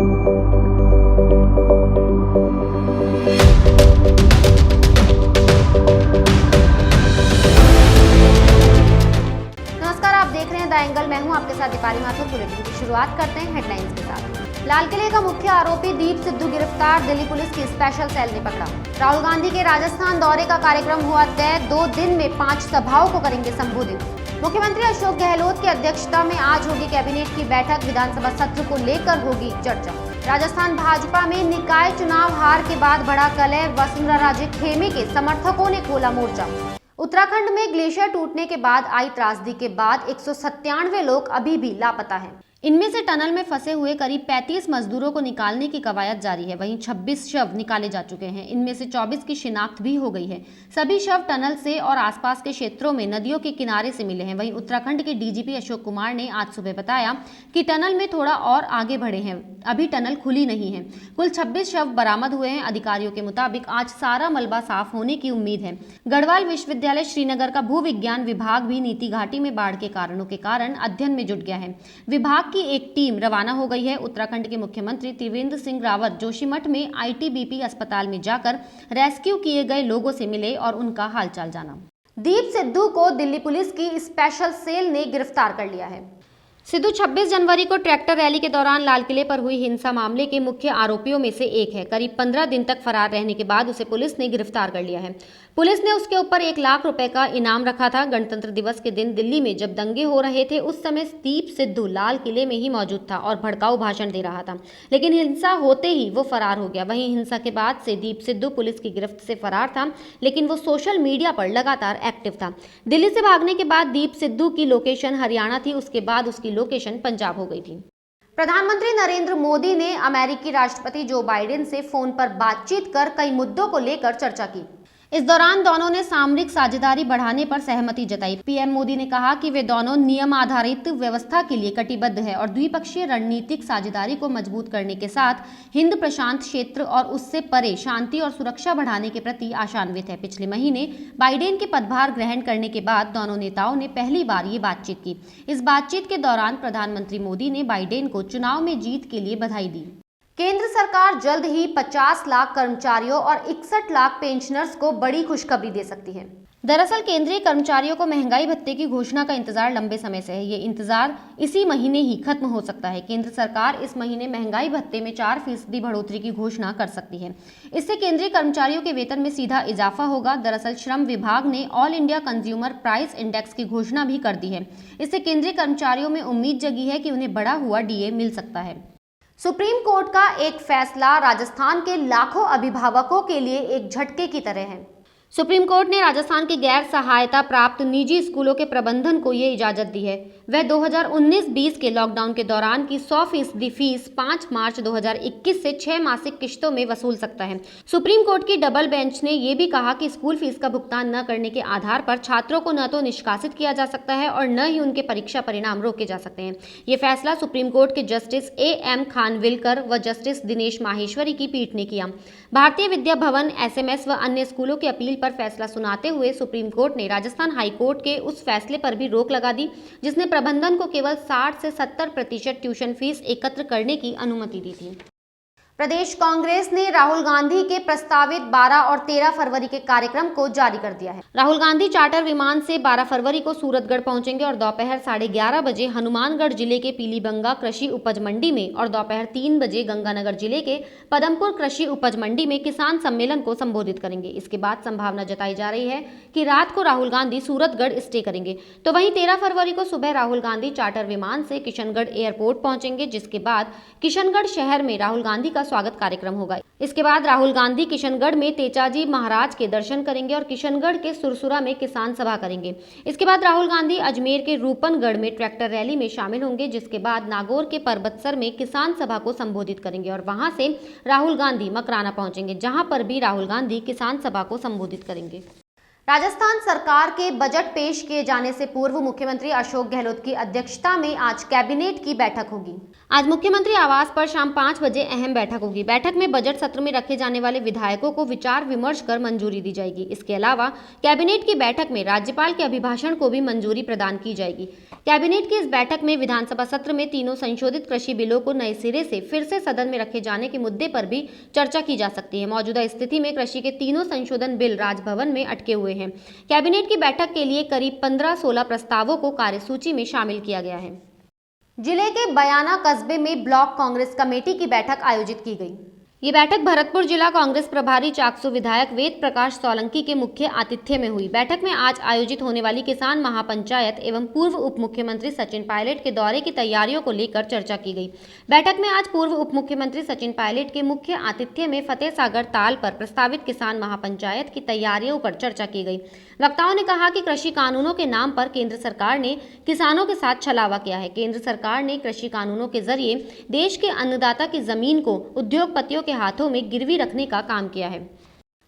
नमस्कार, आप देख रहे हैं द एंगल। मैं हूं आपके साथ दीपाली माथुर। बुलेटिन की शुरुआत करते हैं हेडलाइंस के साथ। लाल किले का मुख्य आरोपी दीप सिद्धू गिरफ्तार, दिल्ली पुलिस की स्पेशल सेल ने पकड़ा। राहुल गांधी के राजस्थान दौरे का कार्यक्रम हुआ तय, 2 दिन में 5 सभाओं को करेंगे संबोधित। मुख्यमंत्री अशोक गहलोत की अध्यक्षता में आज होगी कैबिनेट की बैठक, विधानसभा सत्र को लेकर होगी चर्चा। राजस्थान भाजपा में निकाय चुनाव हार के बाद बढ़ा कलह, वसुंधरा राजे खेमे के समर्थकों ने खोला मोर्चा। उत्तराखंड में ग्लेशियर टूटने के बाद आई त्रासदी के बाद 197 लोग अभी भी लापता हैं। इनमें से टनल में फंसे हुए करीब 35 मजदूरों को निकालने की कवायद जारी है। वहीं 26 शव निकाले जा चुके हैं। इनमें से 24 की शिनाख्त भी हो गई है। सभी शव टनल से और आसपास के क्षेत्रों में नदियों के किनारे से मिले हैं। वहीं उत्तराखंड के डीजीपी अशोक कुमार ने आज सुबह बताया कि टनल में थोड़ा और आगे बढ़े हैं, अभी टनल खुली नहीं है। कुल 26 शव बरामद हुए हैं। अधिकारियों के मुताबिक आज सारा मलबा साफ होने की उम्मीद है। गढ़वाल विश्वविद्यालय श्रीनगर का भू विज्ञान विभाग भी नीति घाटी में बाढ़ के कारणों के कारण अध्ययन में जुट गया है। विभाग की एक टीम रवाना हो गई है। उत्तराखंड के मुख्यमंत्री त्रिवेंद्र सिंह रावत जोशीमठ में आईटीबीपी अस्पताल में जाकर रेस्क्यू किए गए लोगों से मिले और उनका हालचाल जाना। दीप सिद्धू को दिल्ली पुलिस की स्पेशल सेल ने गिरफ्तार कर लिया है। सिद्धू 26 जनवरी को ट्रैक्टर रैली के दौरान लाल किले पर हुई हिंसा मामले के मुख्य आरोपियों में से एक है। करीब 15 दिन तक फरार रहने के बाद उसे पुलिस ने गिरफ्तार कर लिया है। पुलिस ने उसके ऊपर 1 लाख रुपए का इनाम रखा था। गणतंत्र दिवस के दिन दिल्ली में जब दंगे हो रहे थे, उस समय दीप सिद्धू लाल किले में ही मौजूद था और भड़काऊ भाषण दे रहा था, लेकिन हिंसा होते ही वो फरार हो गया। वहीं हिंसा के बाद से दीप सिद्धू पुलिस की गिरफ्त से फरार था, लेकिन वो सोशल मीडिया पर लगातार एक्टिव था। दिल्ली से भागने के बाद दीप सिद्धू की लोकेशन हरियाणा थी, उसके बाद उसकी लोकेशन पंजाब हो गई थी। प्रधानमंत्री नरेंद्र मोदी ने अमेरिकी राष्ट्रपति जो बाइडेन से फोन पर बातचीत कर कई मुद्दों को लेकर चर्चा की। इस दौरान दोनों ने सामरिक साझेदारी बढ़ाने पर सहमति जताई। पीएम मोदी ने कहा कि वे दोनों नियम आधारित व्यवस्था के लिए कटिबद्ध है और द्विपक्षीय रणनीतिक साझेदारी को मजबूत करने के साथ हिंद प्रशांत क्षेत्र और उससे परे शांति और सुरक्षा बढ़ाने के प्रति आशान्वित है। पिछले महीने बाइडेन के पदभार ग्रहण करने के बाद दोनों नेताओं ने पहली बार ये बातचीत की। इस बातचीत के दौरान प्रधानमंत्री मोदी ने बाइडेन को चुनाव में जीत के लिए बधाई दी। केंद्र सरकार जल्द ही 50 लाख कर्मचारियों और 61 लाख पेंशनर्स को बड़ी खुशखबरी दे सकती है। दरअसल केंद्रीय कर्मचारियों को महंगाई भत्ते की घोषणा का इंतजार लंबे समय से है। ये इंतजार इसी महीने ही खत्म हो सकता है। केंद्र सरकार इस महीने महंगाई भत्ते में 4% बढ़ोतरी की घोषणा कर सकती है। इससे केंद्रीय कर्मचारियों के वेतन में सीधा इजाफा होगा। दरअसल श्रम विभाग ने all India consumer price index की घोषणा भी कर दी है। इससे केंद्रीय कर्मचारियों में उम्मीद जगी है कि उन्हें बढ़ा हुआ डीए मिल सकता है। सुप्रीम कोर्ट का एक फैसला राजस्थान के लाखों अभिभावकों के लिए एक झटके की तरह है। सुप्रीम कोर्ट ने राजस्थान के गैर सहायता प्राप्त निजी स्कूलों के प्रबंधन को ये इजाजत दी है। वह 2019-20 के लॉकडाउन के दौरान की 100% फीस 5 मार्च 2021 से 6 मासिक किश्तों में वसूल सकता है। सुप्रीम कोर्ट की डबल बेंच ने यह भी कहा कि स्कूल फीस का भुगतान न करने के आधार पर छात्रों को न तो निष्कासित किया जा सकता है और न ही उनके परीक्षा परिणाम रोके जा सकते हैं। ये फैसला सुप्रीम कोर्ट के जस्टिस AM खानविलकर व जस्टिस दिनेश माहेश्वरी की पीठ ने किया। भारतीय विद्या भवन, SMS व अन्य स्कूलों की अपील पर फैसला सुनाते हुए सुप्रीम कोर्ट ने राजस्थान हाई कोर्ट के उस फैसले पर भी रोक लगा दी जिसने प्रबंधन को केवल 60 से 70% ट्यूशन फीस एकत्र करने की अनुमति दी थी। प्रदेश कांग्रेस ने राहुल गांधी के प्रस्तावित 12 और 13 फरवरी के कार्यक्रम को जारी कर दिया है। राहुल गांधी चार्टर विमान से 12 फरवरी को सूरतगढ़ पहुंचेंगे और दोपहर 11:30 बजे हनुमानगढ़ जिले के पीलीबंगा कृषि उपज मंडी में और दोपहर 3 बजे गंगानगर जिले के पदमपुर कृषि उपज मंडी में किसान सम्मेलन को संबोधित करेंगे। इसके बाद संभावना जताई जा रही है कि रात को राहुल गांधी सूरतगढ़ स्टे करेंगे। तो वहीं 13 फरवरी को सुबह राहुल गांधी चार्टर विमान से किशनगढ़ एयरपोर्ट पहुंचेंगे, जिसके बाद किशनगढ़ शहर में राहुल गांधी का स्वागत कार्यक्रम होगा। इसके बाद राहुल गांधी किशनगढ़ में तेजाजी महाराज के दर्शन करेंगे और किशनगढ़ के सुरसुरा में किसान सभा करेंगे। इसके बाद राहुल गांधी अजमेर के रूपनगढ़ में ट्रैक्टर रैली में शामिल होंगे, जिसके बाद नागौर के परबतसर में किसान सभा को संबोधित करेंगे और वहां से राहुल गांधी मकराना पहुंचेंगे, जहां पर भी राहुल गांधी किसान सभा को संबोधित करेंगे। राजस्थान सरकार के बजट पेश किए जाने से पूर्व मुख्यमंत्री अशोक गहलोत की अध्यक्षता में आज कैबिनेट की बैठक होगी। आज मुख्यमंत्री आवास पर शाम 5 बजे अहम बैठक होगी। बैठक में बजट सत्र में रखे जाने वाले विधायकों को विचार विमर्श कर मंजूरी दी जाएगी। इसके अलावा कैबिनेट की बैठक में राज्यपाल के अभिभाषण को भी मंजूरी प्रदान की जाएगी। कैबिनेट की इस बैठक में विधानसभा सत्र में तीनों संशोधित कृषि बिलों को नए सिरे से फिर से सदन में रखे जाने के मुद्दे पर भी चर्चा की जा सकती है। मौजूदा स्थिति में कृषि के तीनों संशोधन बिल राजभवन में अटके हुए हैं। कैबिनेट की बैठक के लिए करीब 15-16 प्रस्तावों को कार्यसूची में शामिल किया गया है। जिले के बयाना कस्बे में ब्लॉक कांग्रेस कमेटी की बैठक आयोजित की गई। ये बैठक भरतपुर जिला कांग्रेस प्रभारी चाकसू विधायक वेद प्रकाश सोलंकी के मुख्य आतिथ्य में हुई। बैठक में आज आयोजित होने वाली किसान महापंचायत एवं पूर्व उप मुख्यमंत्री सचिन पायलट के दौरे की तैयारियों को लेकर चर्चा की गई। बैठक में आज पूर्व उप मुख्यमंत्री सचिन पायलट के मुख्य आतिथ्य में फतेह सागर ताल पर प्रस्तावित किसान महापंचायत की तैयारियों पर चर्चा की गई। वक्ताओं ने कहा कि कृषि कानूनों के नाम पर केंद्र सरकार ने किसानों के साथ छलावा किया है। केंद्र सरकार ने कृषि कानूनों के जरिए देश के अन्नदाता की जमीन को उद्योगपतियों के हाथों में गिरवी रखने का काम किया है।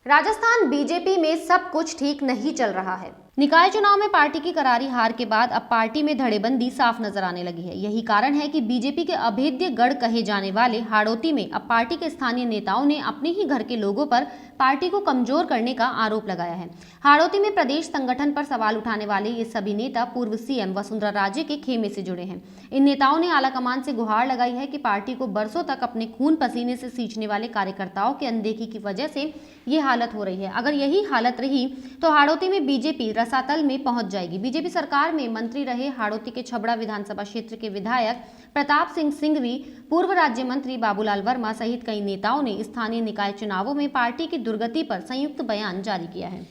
राजस्थान बीजेपी में सब कुछ ठीक नहीं चल रहा है। निकाय चुनाव में पार्टी की करारी हार के बाद अब पार्टी में धड़ेबंदी साफ नजर आने लगी है। यही कारण है कि बीजेपी के अभेद्य गढ़ कहे जाने वाले हाड़ौती में अब पार्टी के स्थानीय नेताओं ने अपने ही घर के लोगों पर पार्टी को कमजोर करने का आरोप लगाया है। हाड़ौती में प्रदेश संगठन पर सवाल उठाने वाले ये सभी नेता पूर्व सीएम वसुंधरा राजे के खेमे से जुड़े हैं। इन नेताओं ने आलाकमान से गुहार लगाई है कि पार्टी को बरसों तक अपने खून पसीने से सींचने वाले कार्यकर्ताओं की अनदेखी की वजह से ये हालत हो रही है। अगर यही हालत रही तो हाड़ौती में बीजेपी रसातल में पहुंच जाएगी। बीजेपी सरकार में मंत्री रहे हाड़ौती के छबड़ा विधानसभा क्षेत्र के विधायक प्रताप सिंह सिंघवी, पूर्व राज्य मंत्री बाबूलाल वर्मा सहित कई नेताओं ने स्थानीय निकाय चुनावों में पार्टी की दुर्गति पर संयुक्त बयान जारी किया है।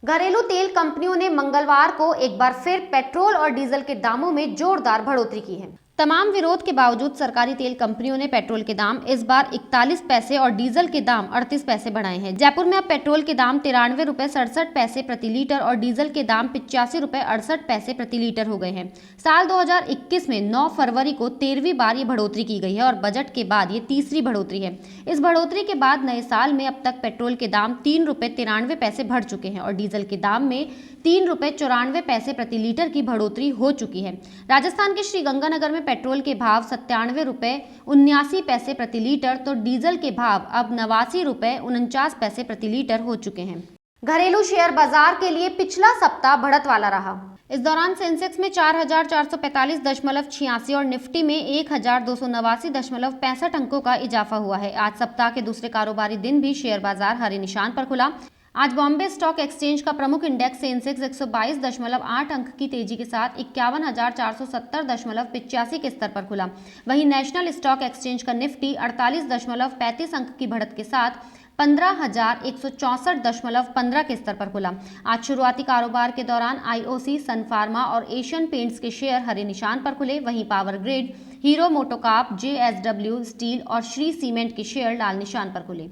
घरेलू तेल कंपनियों ने मंगलवार को एक बार फिर पेट्रोल और डीजल के दामों में जोरदार बढ़ोतरी की है। तमाम विरोध के बावजूद सरकारी तेल कंपनियों ने पेट्रोल के दाम इस बार 41 पैसे और डीजल के दाम 38 पैसे बढ़ाए हैं। जयपुर में अब पेट्रोल के दाम 93 रुपए 67 पैसे प्रति लीटर और डीजल के दाम 85 रुपए 68 पैसे प्रति लीटर हो गए हैं। साल 2021 में 9 फरवरी को 13वीं बार ये बढ़ोतरी की गई है और बजट के बाद ये तीसरी बढ़ोतरी है। इस बढ़ोतरी के बाद नए साल में अब तक पेट्रोल के दाम 3 रुपए 93 पैसे बढ़ चुके हैं और डीजल के दाम में 3 रुपए 94 पैसे प्रति लीटर की बढ़ोतरी हो चुकी है। राजस्थान के श्रीगंगानगर में पेट्रोल के भाव 97 रुपए 79 पैसे प्रति लीटर तो डीजल के भाव अब 89 रुपए 49 पैसे प्रति लीटर हो चुके हैं। घरेलू शेयर बाजार के लिए पिछला सप्ताह बढ़त वाला रहा। इस दौरान सेंसेक्स में 4445.86 और निफ्टी में 1289.65 अंकों का इजाफा हुआ है। आज सप्ताह के दूसरे कारोबारी दिन भी शेयर बाजार हरे निशान पर खुला। आज बॉम्बे स्टॉक एक्सचेंज का प्रमुख इंडेक्स सेंसेक्स 122.8 अंक की तेजी के साथ 51,470.85 के स्तर पर खुला। वहीं नेशनल स्टॉक एक्सचेंज का निफ्टी 48.35 अंक की बढ़त के साथ 15,164.15 के स्तर पर खुला। आज शुरुआती कारोबार के दौरान आईओसी, सन फार्मा और एशियन पेंट्स के शेयर हरे निशान पर खुले। वहीं power grid, hero MotoCorp, JSW steel और श्री सीमेंट के शेयर लाल निशान पर खुले।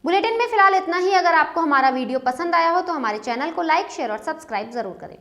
बुलेटिन में फिलहाल इतना ही। अगर आपको हमारा वीडियो पसंद आया हो तो हमारे चैनल को लाइक, शेयर और सब्सक्राइब जरूर करें।